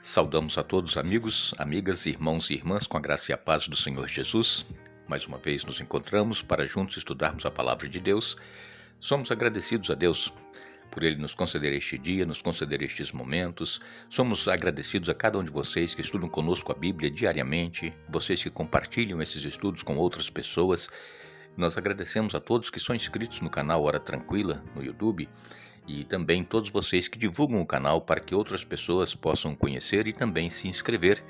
Saudamos a todos amigos, amigas, irmãos e irmãs com a graça e a paz do Senhor Jesus. Mais uma vez nos encontramos para juntos estudarmos a Palavra de Deus. Somos agradecidos a Deus por Ele nos conceder este dia, nos conceder estes momentos. Somos agradecidos a cada um de vocês que estudam conosco a Bíblia diariamente, vocês que compartilham esses estudos com outras pessoas. Nós agradecemos a todos que são inscritos no canal Hora Tranquila no YouTube e também todos vocês que divulgam o canal para que outras pessoas possam conhecer e também se inscrever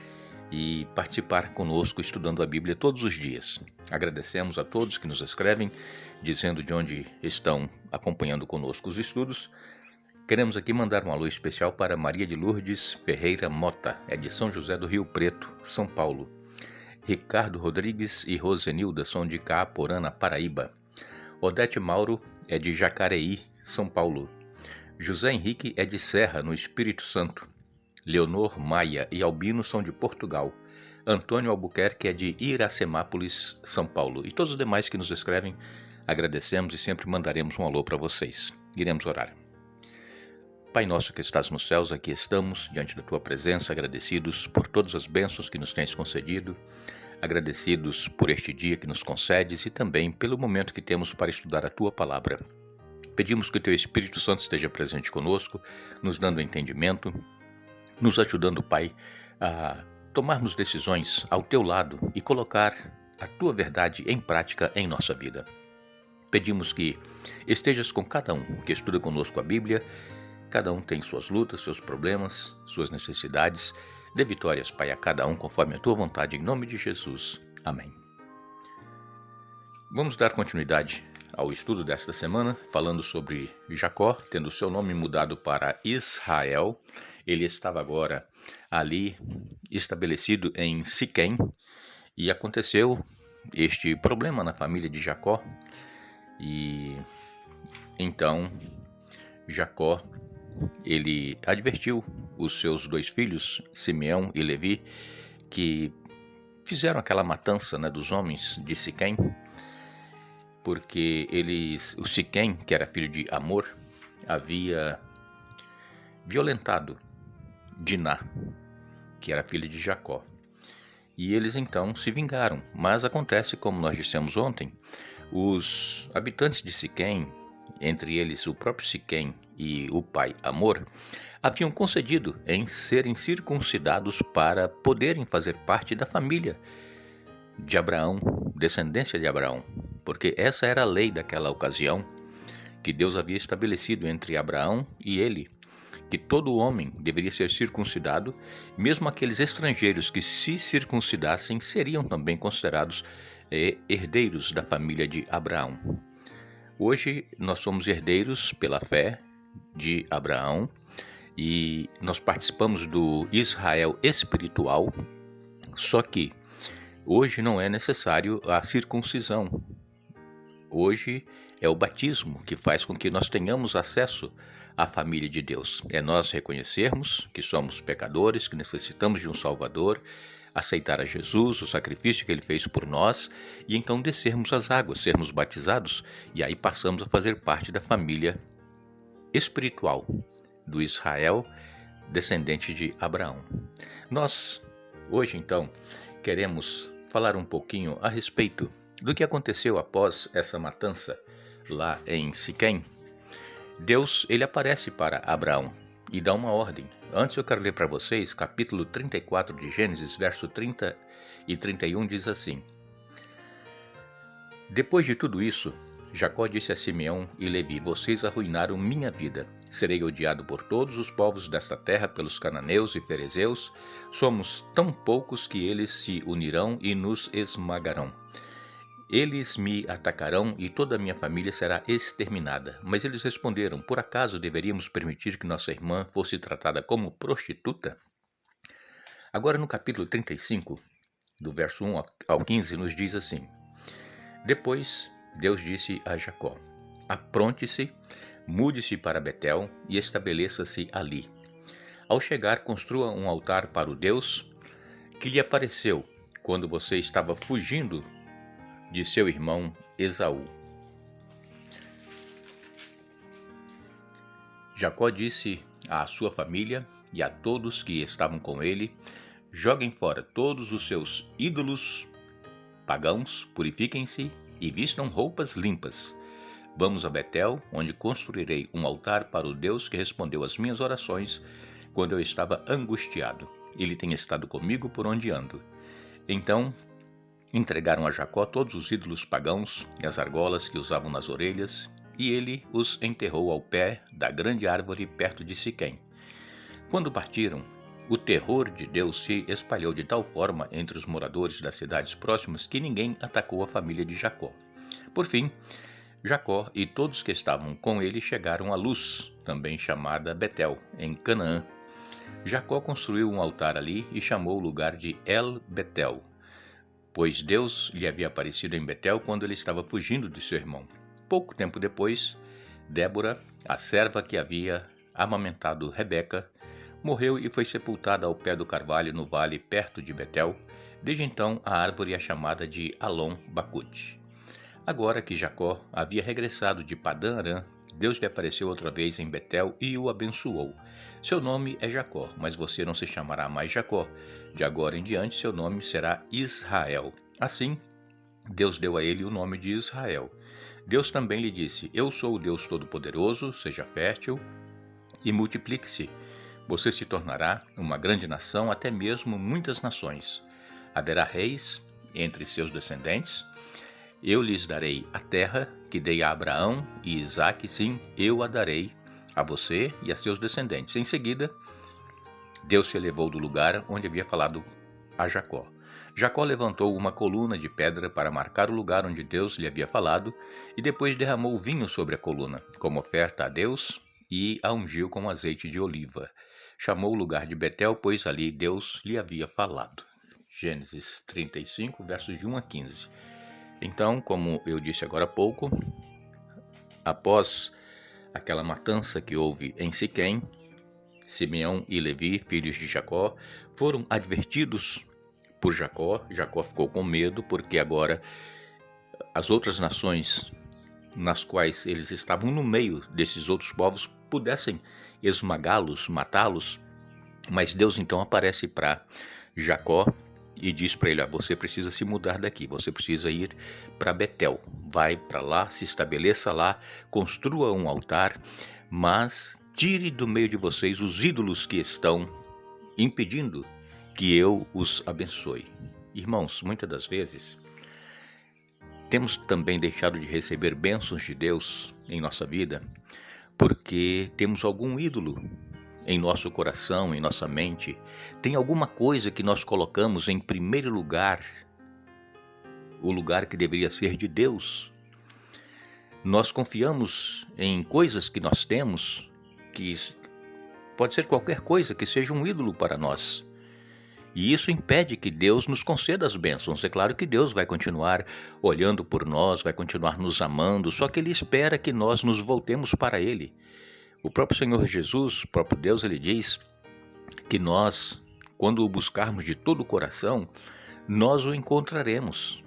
e participar conosco estudando a Bíblia todos os dias. Agradecemos a todos que nos escrevem, dizendo de onde estão acompanhando conosco os estudos. Queremos aqui mandar um alô especial para Maria de Lourdes Ferreira Mota, de São José do Rio Preto, São Paulo. Ricardo Rodrigues e Rosenilda são de Caaporana, Paraíba. Odete Mauro é de Jacareí, São Paulo. José Henrique é de Serra, no Espírito Santo. Leonor Maia e Albino são de Portugal. Antônio Albuquerque é de Iracemápolis, São Paulo. E todos os demais que nos escrevem, agradecemos e sempre mandaremos um alô para vocês. Iremos orar. Pai nosso que estás nos céus, aqui estamos, diante da Tua presença, agradecidos por todas as bênçãos que nos tens concedido, agradecidos por este dia que nos concedes e também pelo momento que temos para estudar a Tua Palavra. Pedimos que o Teu Espírito Santo esteja presente conosco, nos dando entendimento, nos ajudando, Pai, a tomarmos decisões ao Teu lado e colocar a Tua verdade em prática em nossa vida. Pedimos que estejas com cada um que estuda conosco a Bíblia. Cada um tem suas lutas, seus problemas, suas necessidades. Dê vitórias, Pai, a cada um conforme a Tua vontade, em nome de Jesus. Amém. Vamos dar continuidade ao estudo desta semana, falando sobre Jacó, tendo seu nome mudado para Israel. Ele estava agora ali estabelecido em Siquém e aconteceu este problema na família de Jacó. E então Jacó, ele advertiu os seus dois filhos, Simeão e Levi, que fizeram aquela matança, dos homens de Siquém, porque o Siquém, que era filho de Amor, havia violentado Diná, que era filha de Jacó. E eles então se vingaram. Mas acontece, como nós dissemos ontem, os habitantes de Siquém, entre eles o próprio Siquém e o pai Amor, haviam concedido em serem circuncidados para poderem fazer parte da família de Abraão, descendência de Abraão, porque essa era a lei daquela ocasião que Deus havia estabelecido entre Abraão e ele, que todo homem deveria ser circuncidado, mesmo aqueles estrangeiros que se circuncidassem seriam também considerados herdeiros da família de Abraão. Hoje nós somos herdeiros pela fé de Abraão e nós participamos do Israel espiritual, só que hoje não é necessário a circuncisão. Hoje é o batismo que faz com que nós tenhamos acesso à família de Deus. É nós reconhecermos que somos pecadores, que necessitamos de um Salvador, aceitar a Jesus, o sacrifício que Ele fez por nós, e então descermos as águas, sermos batizados, e aí passamos a fazer parte da família espiritual do Israel, descendente de Abraão. Nós, hoje então, queremos falar um pouquinho a respeito do que aconteceu após essa matança lá em Siquém. Deus, ele aparece para Abraão e dá uma ordem. Antes eu quero ler para vocês capítulo 34 de Gênesis, verso 30 e 31 diz assim: Depois de tudo isso, Jacó disse a Simeão e Levi: Vocês arruinaram minha vida. Serei odiado por todos os povos desta terra, pelos cananeus e ferezeus. Somos tão poucos que eles se unirão e nos esmagarão. Eles me atacarão e toda a minha família será exterminada. Mas eles responderam: Por acaso deveríamos permitir que nossa irmã fosse tratada como prostituta? Agora no capítulo 35, do verso 1 ao 15, nos diz assim: Depois Deus disse a Jacó: Apronte-se, mude-se para Betel e estabeleça-se ali. Ao chegar, construa um altar para o Deus que lhe apareceu quando você estava fugindo de seu irmão Esaú. Jacó disse à sua família e a todos que estavam com ele: joguem fora todos os seus ídolos pagãos, purifiquem-se e vistam roupas limpas. Vamos a Betel, onde construirei um altar para o Deus que respondeu às minhas orações quando eu estava angustiado. Ele tem estado comigo por onde ando. Então entregaram a Jacó todos os ídolos pagãos e as argolas que usavam nas orelhas, e ele os enterrou ao pé da grande árvore perto de Siquém. Quando partiram, o terror de Deus se espalhou de tal forma entre os moradores das cidades próximas que ninguém atacou a família de Jacó. Por fim, Jacó e todos que estavam com ele chegaram a Luz, também chamada Betel, em Canaã. Jacó construiu um altar ali e chamou o lugar de El Betel, pois Deus lhe havia aparecido em Betel quando ele estava fugindo de seu irmão. Pouco tempo depois, Débora, a serva que havia amamentado Rebeca, morreu e foi sepultada ao pé do carvalho no vale perto de Betel. Desde então a árvore é chamada de Alon-Bacute. Agora que Jacó havia regressado de Padã Arã, Deus lhe apareceu outra vez em Betel e o abençoou. Seu nome é Jacó, mas você não se chamará mais Jacó. De agora em diante seu nome será Israel. Assim, Deus deu a ele o nome de Israel. Deus também lhe disse: Eu sou o Deus Todo-Poderoso, seja fértil e multiplique-se. Você se tornará uma grande nação, até mesmo muitas nações. Haverá reis entre seus descendentes. Eu lhes darei a terra que dei a Abraão e Isaque, sim, eu a darei a você e a seus descendentes. Em seguida, Deus se elevou do lugar onde havia falado a Jacó. Jacó levantou uma coluna de pedra para marcar o lugar onde Deus lhe havia falado e depois derramou vinho sobre a coluna, como oferta a Deus, e a ungiu com azeite de oliva. Chamou o lugar de Betel, pois ali Deus lhe havia falado. Gênesis 35, versos de 1 a 15. Então, como eu disse agora há pouco, após aquela matança que houve em Siquém, Simeão e Levi, filhos de Jacó, foram advertidos por Jacó. Jacó ficou com medo, porque agora as outras nações nas quais eles estavam no meio desses outros povos pudessem esmagá-los, matá-los. Mas Deus então aparece para Jacó e diz para ele: você precisa se mudar daqui, você precisa ir para Betel, vai para lá, se estabeleça lá, construa um altar, mas tire do meio de vocês os ídolos que estão impedindo que eu os abençoe. Irmãos, muitas das vezes temos também deixado de receber bênçãos de Deus em nossa vida porque temos algum ídolo em nosso coração, em nossa mente. Tem alguma coisa que nós colocamos em primeiro lugar, o lugar que deveria ser de Deus. Nós confiamos em coisas que nós temos, que pode ser qualquer coisa que seja um ídolo para nós. E isso impede que Deus nos conceda as bênçãos. É claro que Deus vai continuar olhando por nós, vai continuar nos amando, só que Ele espera que nós nos voltemos para Ele. O próprio Senhor Jesus, o próprio Deus, Ele diz que nós, quando o buscarmos de todo o coração, nós o encontraremos.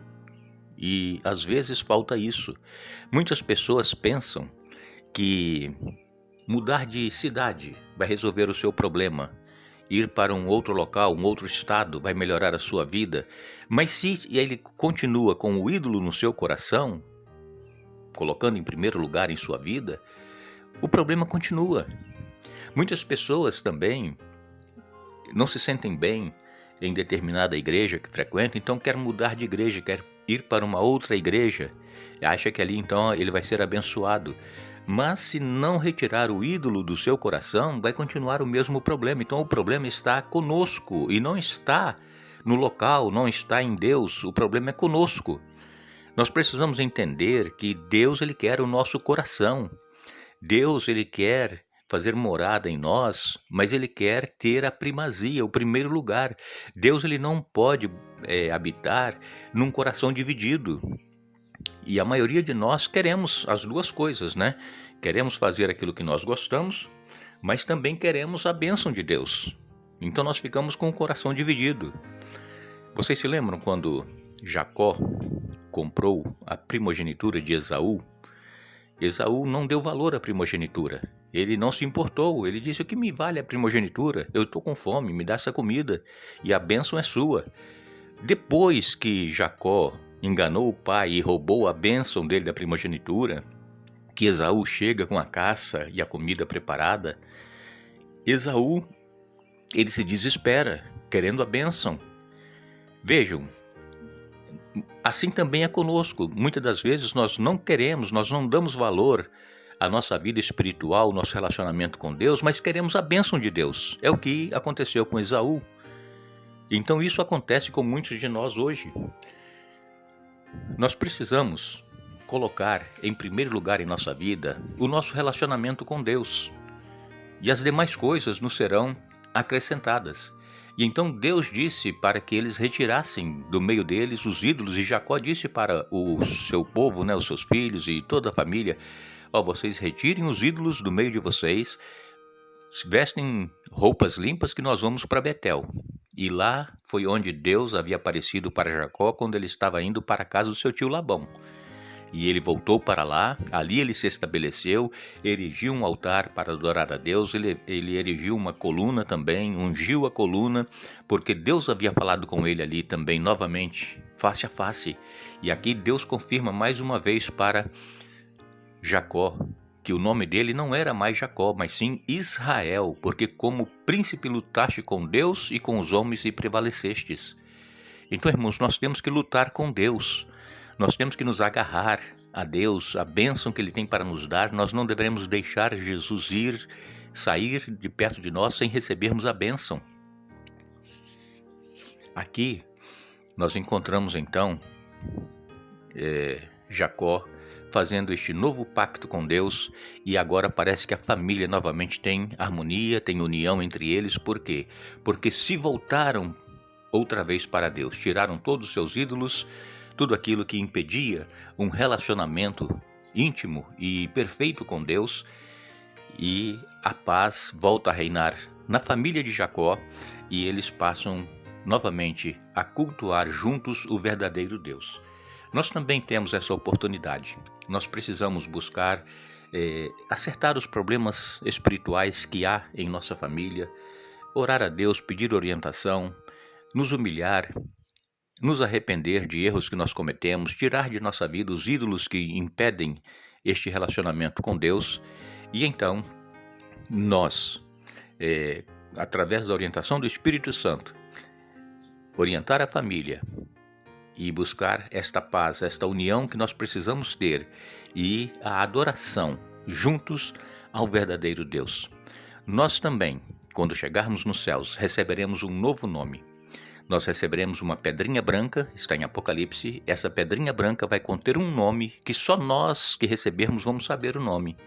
E às vezes falta isso. Muitas pessoas pensam que mudar de cidade vai resolver o seu problema. Ir para um outro local, um outro estado, vai melhorar a sua vida. Mas se ele continua com o ídolo no seu coração, colocando em primeiro lugar em sua vida, o problema continua. Muitas pessoas também não se sentem bem em determinada igreja que frequentam, então quer mudar de igreja, quer ir para uma outra igreja, acha que ali então ele vai ser abençoado. Mas se não retirar o ídolo do seu coração, vai continuar o mesmo problema. Então o problema está conosco e não está no local, não está em Deus. O problema é conosco. Nós precisamos entender que Deus, Ele quer o nosso coração. Deus, Ele quer fazer morada em nós, mas Ele quer ter a primazia, o primeiro lugar. Deus, Ele não pode habitar num coração dividido. E a maioria de nós queremos as duas coisas, né? Queremos fazer aquilo que nós gostamos, mas também queremos a bênção de Deus. Então nós ficamos com o coração dividido. Vocês se lembram quando Jacó comprou a primogenitura de Esaú? Esaú não deu valor à primogenitura. Ele não se importou, ele disse: o que me vale a primogenitura? Eu estou com fome, me dá essa comida, e a bênção é sua. Depois que Jacó enganou o pai e roubou a bênção dele da primogenitura, que Esaú chega com a caça e a comida preparada, Esaú, ele se desespera, querendo a bênção. Vejam, assim também é conosco. Muitas das vezes nós não queremos, nós não damos valor à nossa vida espiritual, ao nosso relacionamento com Deus, mas queremos a bênção de Deus. É o que aconteceu com Esaú. Então isso acontece com muitos de nós hoje. Nós precisamos colocar em primeiro lugar em nossa vida o nosso relacionamento com Deus. E as demais coisas nos serão acrescentadas. E então Deus disse para que eles retirassem do meio deles os ídolos, e Jacó disse para o seu povo, os seus filhos e toda a família: vocês retirem os ídolos do meio de vocês, vestem roupas limpas que nós vamos para Betel. E lá foi onde Deus havia aparecido para Jacó quando ele estava indo para a casa do seu tio Labão. E ele voltou para lá, ali ele se estabeleceu, erigiu um altar para adorar a Deus, ele erigiu uma coluna também, ungiu a coluna, porque Deus havia falado com ele ali também novamente, face a face. E aqui Deus confirma mais uma vez para Jacó, que o nome dele não era mais Jacó, mas sim Israel, porque como príncipe lutaste com Deus e com os homens e prevalecestes. Então, irmãos, nós temos que lutar com Deus. Nós temos que nos agarrar a Deus, a bênção que Ele tem para nos dar. Nós não devemos deixar Jesus sair de perto de nós sem recebermos a bênção. Aqui nós encontramos então Jacó fazendo este novo pacto com Deus, e agora parece que a família novamente tem harmonia, tem união entre eles. Por quê? Porque se voltaram outra vez para Deus, tiraram todos os seus ídolos, tudo aquilo que impedia um relacionamento íntimo e perfeito com Deus, e a paz volta a reinar na família de Jacó, e eles passam novamente a cultuar juntos o verdadeiro Deus. Nós também temos essa oportunidade. Nós precisamos buscar acertar os problemas espirituais que há em nossa família, orar a Deus, pedir orientação, nos humilhar, nos arrepender de erros que nós cometemos, tirar de nossa vida os ídolos que impedem este relacionamento com Deus, e então nós, através da orientação do Espírito Santo, orientar a família e buscar esta paz, esta união que nós precisamos ter, e a adoração juntos ao verdadeiro Deus. Nós também, quando chegarmos nos céus, receberemos um novo nome. Nós receberemos uma pedrinha branca, está em Apocalipse. Essa pedrinha branca vai conter um nome que só nós que recebermos vamos saber o nome.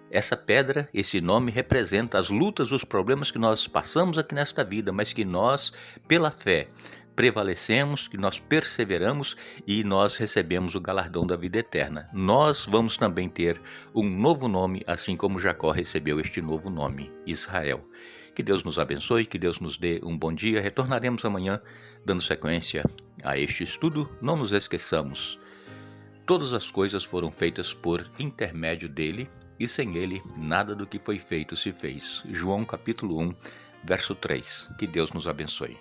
Essa pedra, esse nome, representa as lutas, os problemas que nós passamos aqui nesta vida, mas que nós, pela fé, prevalecemos, que nós perseveramos e nós recebemos o galardão da vida eterna. Nós vamos também ter um novo nome, assim como Jacó recebeu este novo nome, Israel. Que Deus nos abençoe, que Deus nos dê um bom dia. Retornaremos amanhã dando sequência a este estudo. Não nos esqueçamos, todas as coisas foram feitas por intermédio dele, e sem ele nada do que foi feito se fez. João capítulo 1, verso 3. Que Deus nos abençoe.